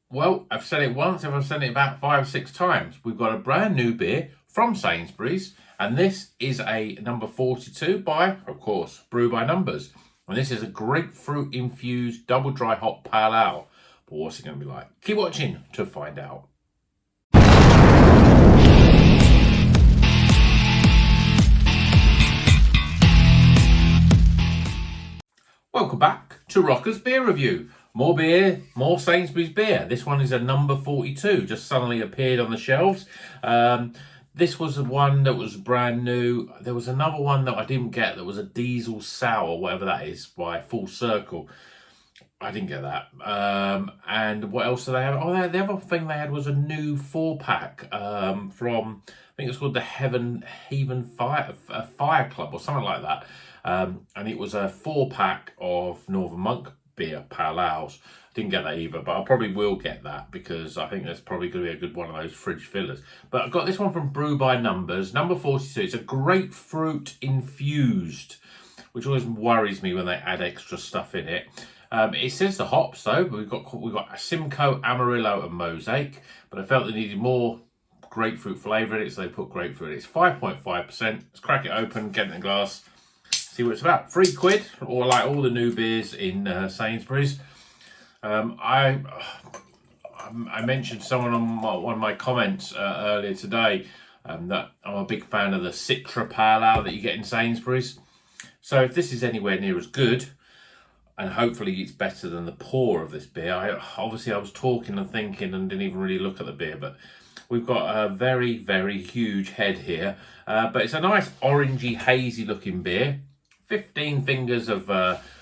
Well, I've said it once, I've said it about 5 or 6 times. We've got a brand new beer from Sainsbury's, and this is a number 42 by, of course, Brew by Numbers. And this is a grapefruit infused double dry hop pale ale. But what's it going to be like? Keep watching to find out. Welcome back to Rocker's Beer Review. More beer, more Sainsbury's beer. This one is a number 42, just suddenly appeared on the shelves. This was the one that was brand new. There was another one that I didn't get that was a diesel sour, whatever that is, by Full Circle. I didn't get that. And what else did they have? Oh, the other thing they had was a new 4-pack from, I think it's called the Heaven Fire Club or something like that. And it was a 4-pack of Northern Monk beer pale ales. Didn't get that either, but I probably will get that because I think that's probably going to be a good one of those fridge fillers. But I've got this one from Brew by Numbers, number 42. It's a grapefruit infused, which always worries me when they add extra stuff in it. It says the hops though, but we've got Simcoe, Amarillo, and Mosaic. But I felt they needed more grapefruit flavour in it, so they put grapefruit in it. It's 5.5%. Let's crack it open, get it in a glass, see what it's about. £3, or like all the new beers in Sainsbury's. I mentioned someone on one of my comments earlier today that I'm a big fan of the Citra Pale Ale that you get in Sainsbury's. So if this is anywhere near as good, and hopefully it's better than the pour of this beer. Obviously I was talking and thinking and didn't even really look at the beer, but we've got a very, very huge head here. But it's a nice orangey, hazy looking beer. 15 fingers of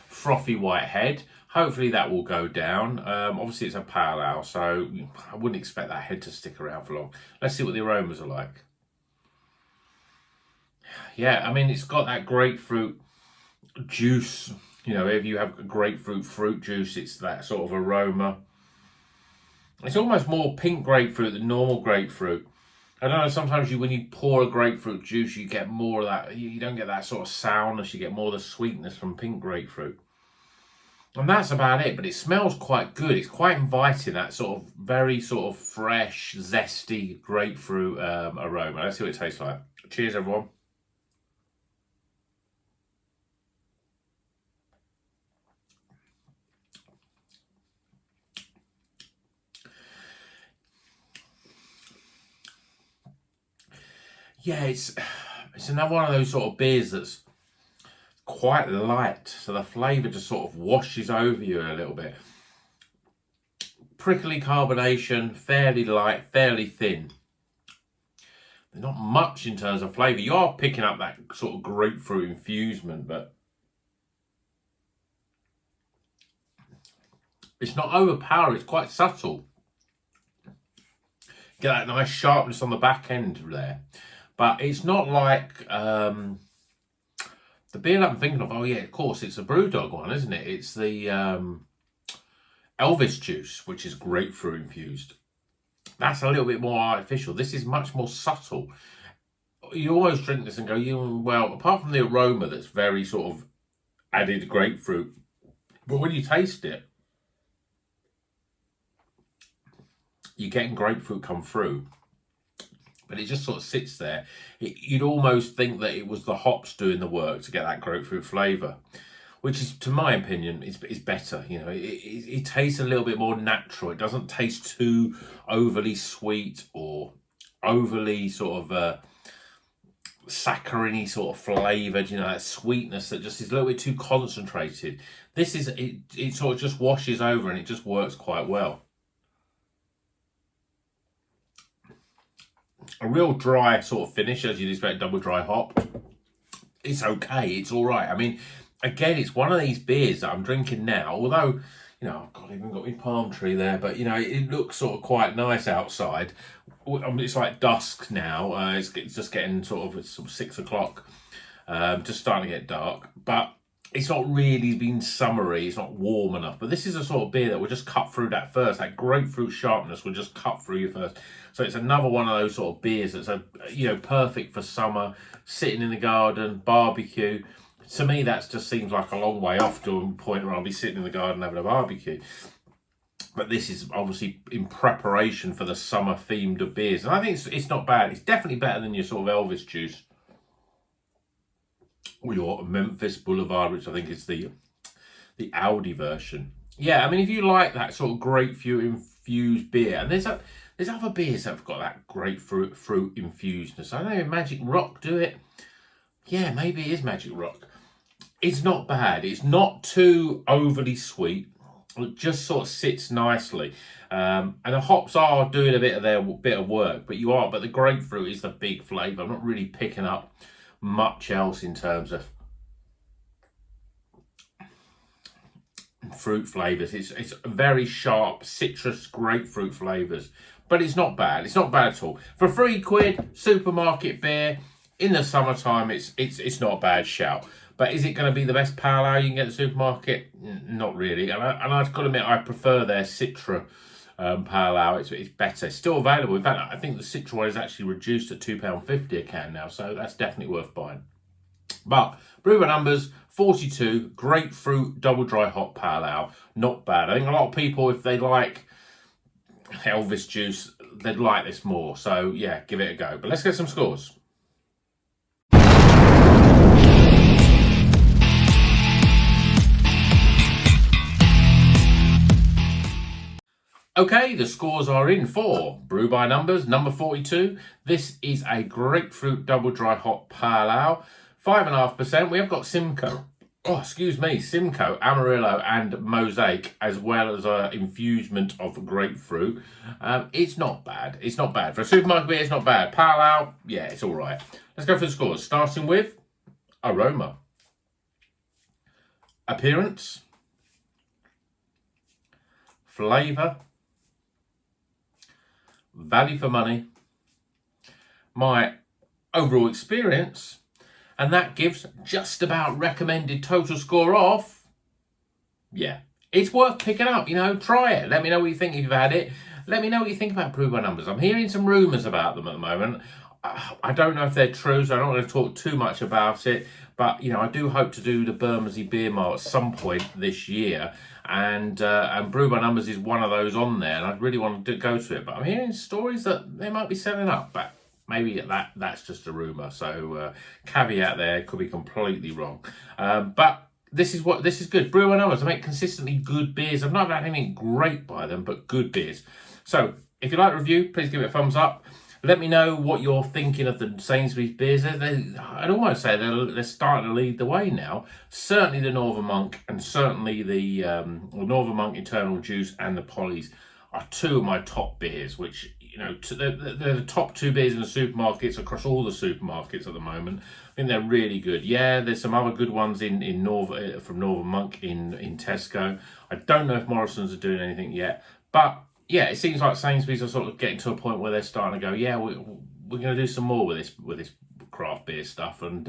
frothy white head. Hopefully that will go down. Obviously it's a pale ale, so I wouldn't expect that head to stick around for long. Let's see what the aromas are like. Yeah, I mean, it's got that grapefruit juice. You know, if you have grapefruit fruit juice, it's that sort of aroma. It's almost more pink grapefruit than normal grapefruit. I don't know, sometimes when you pour a grapefruit juice, you get more of that. You don't get that sort of sourness, you get more of the sweetness from pink grapefruit. And that's about it, but it smells quite good. It's quite inviting, that sort of very sort of fresh, zesty grapefruit aroma. Let's see what it tastes like. Cheers, everyone. Yeah, it's another one of those sort of beers that's quite light, so the flavour just sort of washes over you a little bit. Prickly carbonation, fairly light, fairly thin. Not much in terms of flavour. You are picking up that sort of grapefruit infusement, but it's not overpowering, it's quite subtle. Get that nice sharpness on the back end there. But it's not like the beer that I'm thinking of. Oh yeah, of course, it's a Brewdog one, isn't it? It's the Elvis juice, which is grapefruit infused. That's a little bit more artificial. This is much more subtle. You always drink this and go, well, apart from the aroma that's very sort of added grapefruit, but when you taste it, you're getting grapefruit come through. But it just sort of sits there. You'd almost think that it was the hops doing the work to get that grapefruit flavour, which is, to my opinion, is better. You know, it tastes a little bit more natural. It doesn't taste too overly sweet or overly sort of saccharine sort of flavoured. You know, that sweetness that just is a little bit too concentrated. This is it sort of just washes over and it just works quite well. A real dry sort of finish, as you'd expect, double dry hop. It's okay, it's all right. I mean, again, it's one of these beers that I'm drinking now, although, you know, I've got even got my palm tree there, but, you know, it looks sort of quite nice outside. I mean, it's like dusk now. It's just getting sort of 6 o'clock, just starting to get dark, but it's not really been summery, it's not warm enough. But this is a sort of beer that will just cut through that first. That grapefruit sharpness will just cut through you first. So it's another one of those sort of beers that's, perfect for summer, sitting in the garden, barbecue. To me, that just seems like a long way off to a point where I'll be sitting in the garden having a barbecue. But this is obviously in preparation for the summer themed of beers. And I think it's not bad. It's definitely better than your sort of Elvis juice or your Memphis Boulevard, which I think is the Audi version. Yeah, I mean, if you like that sort of grapefruit infused beer, and there's other beers that have got that grapefruit infusedness. I know Magic Rock do it. Yeah, maybe it is Magic Rock. It's not bad. It's not too overly sweet. It just sort of sits nicely. And the hops are doing a bit of work, but the grapefruit is the big flavour. I'm not really picking up much else in terms of fruit flavours. It's very sharp citrus grapefruit flavours, but it's not bad. It's not bad at all. For £3 supermarket beer in the summertime, it's not a bad shout. But is it going to be the best pale ale you can get at the supermarket? Not really. And I've got to admit, I prefer their Citra pale ale. It's better. It's still available. In fact, I think the Citra one is actually reduced at £2.50 a can now, so that's definitely worth buying. But brew by numbers, 42, grapefruit double dry hop pale ale. Not bad. I think a lot of people, if they like Elvis juice, they'd like this more. So yeah, give it a go. But let's get some scores. Okay, the scores are in for brew by numbers, number 42. This is a grapefruit double dry hop pale ale, 5.5%. We have got Simcoe, Amarillo and Mosaic, as well as an infusement of grapefruit. It's not bad. It's not bad. For a supermarket beer, it's not bad. Pale ale, yeah, it's all right. Let's go for the scores, starting with aroma, appearance, flavour, value for money, my overall experience, and that gives just about recommended total score of, yeah, it's worth picking up. Try it. Let me know what you think if you've had it. Let me know what you think about brew by numbers. I'm hearing some rumours about them at the moment. I don't know if they're true, so I don't want to talk too much about it. But, I do hope to do the Bermondsey Beer Mile at some point this year. And Brew by Numbers is one of those on there. And I really want to go to it. But I'm hearing stories that they might be selling up. But maybe that's just a rumour. So caveat there, could be completely wrong. But this is good. Brew by Numbers, I make consistently good beers. I've not had anything great by them, but good beers. So if you like the review, please give it a thumbs up. Let me know what you're thinking of the Sainsbury's beers. I'd almost say they're starting to lead the way now. Certainly the Northern Monk and certainly the Northern Monk Eternal Juice and the Polly's are two of my top beers, which, they're the top two beers in the supermarkets across all the supermarkets at the moment. I think they're really good. Yeah, there's some other good ones from Northern Monk in Tesco. I don't know if Morrison's are doing anything yet, but yeah, it seems like Sainsbury's are sort of getting to a point where they're starting to go, yeah, we're going to do some more with this craft beer stuff, and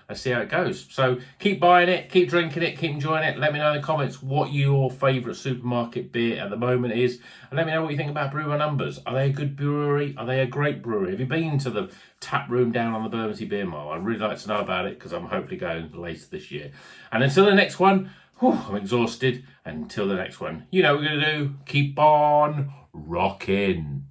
let's see how it goes. So keep buying it, keep drinking it, keep enjoying it. Let me know in the comments what your favourite supermarket beer at the moment is, and let me know what you think about Brew by Numbers. Are they a good brewery? Are they a great brewery? Have you been to the tap room down on the Bermondsey Beer Mile? I'd really like to know about it, because I'm hopefully going later this year. And until the next one, I'm exhausted. Until the next one, you know what we're going to do. Keep on rocking.